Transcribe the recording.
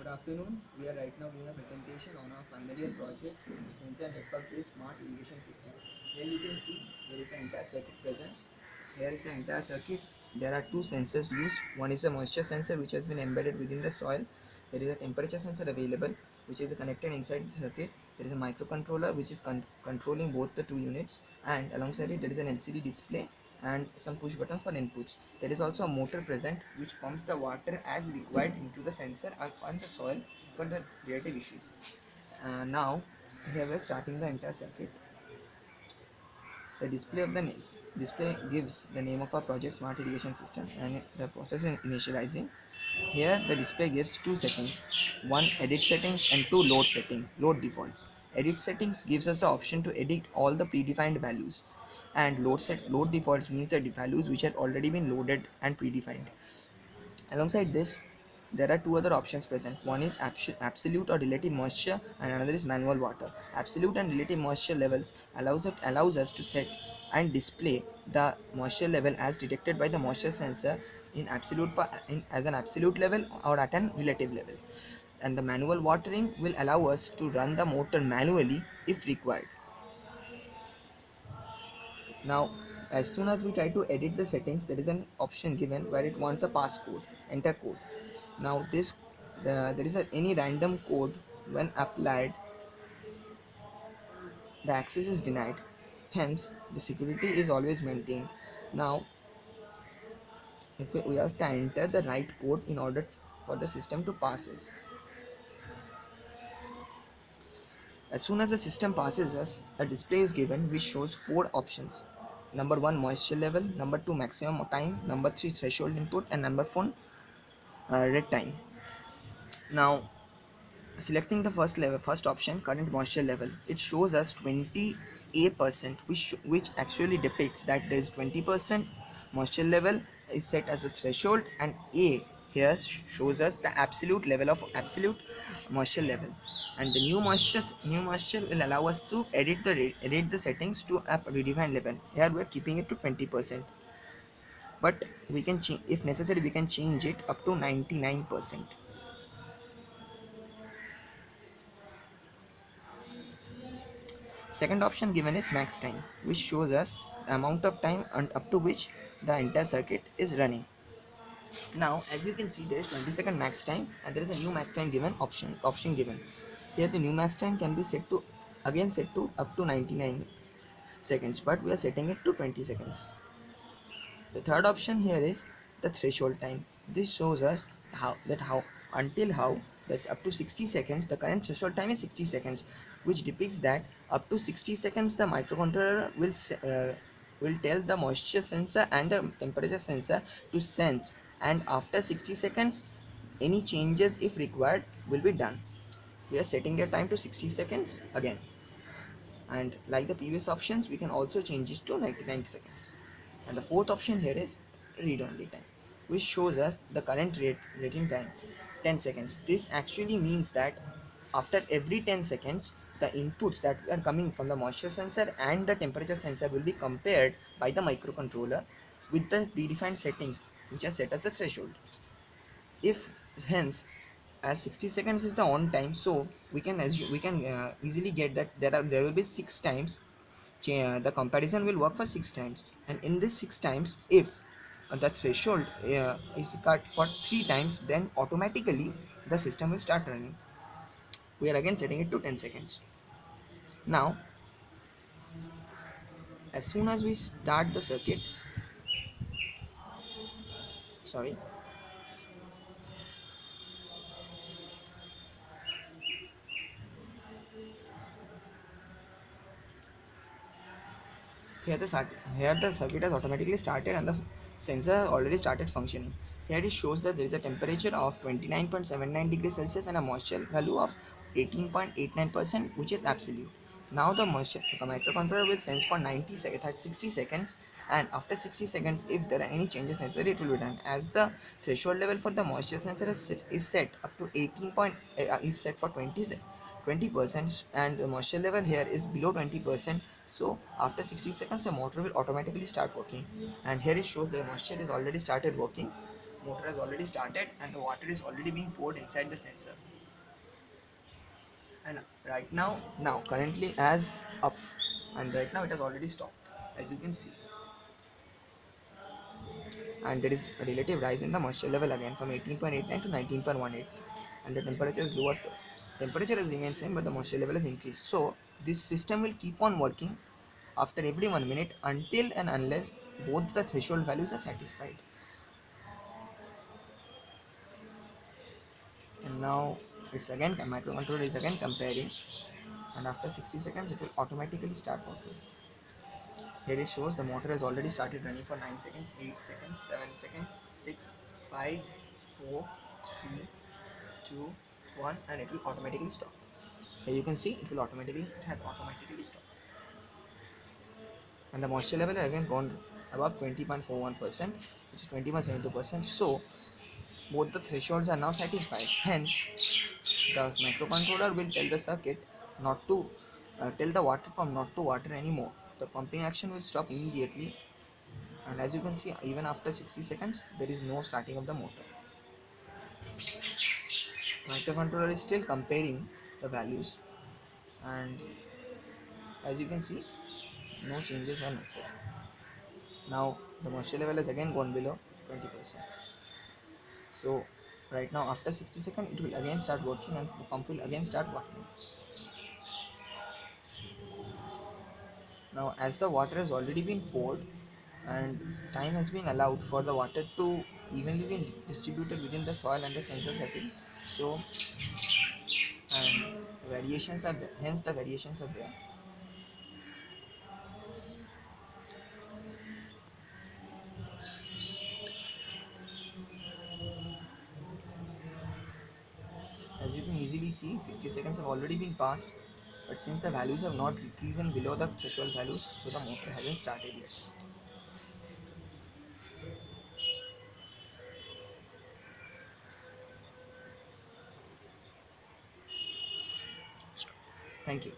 Good afternoon. We are right now giving a presentation on our final year project, Sensor Network-based Smart Irrigation System. Here you can see there is the entire circuit present. Here is the entire circuit. There are two sensors used. One is a moisture sensor which has been embedded within the soil. There is a temperature sensor available which is connected inside the circuit. There is a microcontroller which is controlling both the two units, and alongside it there is an LCD display and some push button for inputs. There is also a motor present which pumps the water as required into the sensor or on the soil for the relative issues. Now here we are starting the entire circuit. The display of the display gives the name of our project Smart Irrigation System and the process is initializing. Here the display gives two settings, one edit settings and two load defaults. Edit settings gives us the option to edit all the predefined values, and load defaults means the values which had already been loaded and predefined. Alongside this, there are two other options present. One is absolute or relative moisture and another is manual water. Absolute and relative moisture levels allows us to set and display the moisture level as detected by the moisture sensor in as an absolute level or at an relative level. And the manual watering will allow us to run the motor manually if required. Now, as soon as we try to edit the settings, there is an option given where it wants a passcode, enter code. Now there is any random code when applied, the access is denied. Hence, the security is always maintained. Now, if we have to enter the right code in order for the system to pass us. As soon as the system passes us, a display is given which shows four options. Number 1 moisture level, number 2 maximum time, number 3 threshold input, and number 4 red time. Now selecting the first option, current moisture level, it shows us 20% which actually depicts that there is 20% moisture level is set as a threshold, and A here shows us the absolute level of absolute moisture level. And the new moisture will allow us to edit the settings to a predefined level. Here we are keeping it to 20%, but we can change, if necessary we can change it up to 99%. Second option given is max time, which shows us the amount of time and up to which the entire circuit is running. Now, as you can see, there is 20-second max time and there is a new max time given option given. Here the new max time can be set to up to 99 seconds, but we are setting it to 20 seconds. The third option here is the threshold time. This shows us how that's up to 60 seconds. The current threshold time is 60 seconds, which depicts that up to 60 seconds the microcontroller will tell the moisture sensor and the temperature sensor to sense, and after 60 seconds any changes if required will be done. We are setting the time to 60 seconds again, and like the previous options we can also change it to 99 seconds. And the fourth option here is read only time, which shows us the current rating time 10 seconds. This actually means that after every 10 seconds the inputs that are coming from the moisture sensor and the temperature sensor will be compared by the microcontroller with the predefined settings which are set as the threshold. If hence, as 60 seconds is the on time, so we can easily get that there will be 6 times. The comparison will work for 6 times, and in this 6 times, if the threshold is cut for 3 times, then automatically the system will start running. We are again setting it to 10 seconds. Now, as soon as we start the circuit, sorry, here the circuit has automatically started and the sensor already started functioning. Here it shows that there is a temperature of 29.79 degrees Celsius and a moisture value of 18.89%, which is absolute. Now the microcontroller will sense for 60 seconds, and after 60 seconds if there are any changes necessary it will be done. As the threshold level for the moisture sensor is set up to 18 point is set for 20%, and the moisture level here is below 20%, so after 60 seconds the motor will automatically start working. And here it shows the moisture is already started working. motor has already started and the water is already being poured inside the sensor. And right now currently as up, and right now it has already stopped, as you can see. And there is a relative rise in the moisture level again from 18.89 to 19.18, and the temperature is lower. Temperature has remained same, but the moisture level has increased. So this system will keep on working after every 1 minute until and unless both the threshold values are satisfied. And now it's again, microcontroller is again comparing, and after 60 seconds it will automatically start working. Here it shows the motor has already started running for 9 seconds, 8 seconds, 7 seconds, 6, 5, 4, 3, 2, 1, and it will automatically stop. Here you can see it has automatically stopped. And the moisture level has again gone above 20.41%, which is 20.72%. So both the thresholds are now satisfied. Hence, the microcontroller will tell the circuit not to tell the water pump not to water anymore. The pumping action will stop immediately, and as you can see, even after 60 seconds there is no starting of the motor. Microcontroller is still comparing the values, and as you can see, no changes are noted. Now the moisture level has again gone below 20%. So right now after 60 seconds it will again start working and the pump will again start working. Now as the water has already been poured and time has been allowed for the water to evenly be distributed within the soil and the sensor setting, so and variations are there, hence the variations are there. As you can easily see, 60 seconds have already been passed, but since the values have not risen below the threshold values, so the motor hasn't started yet. Thank you.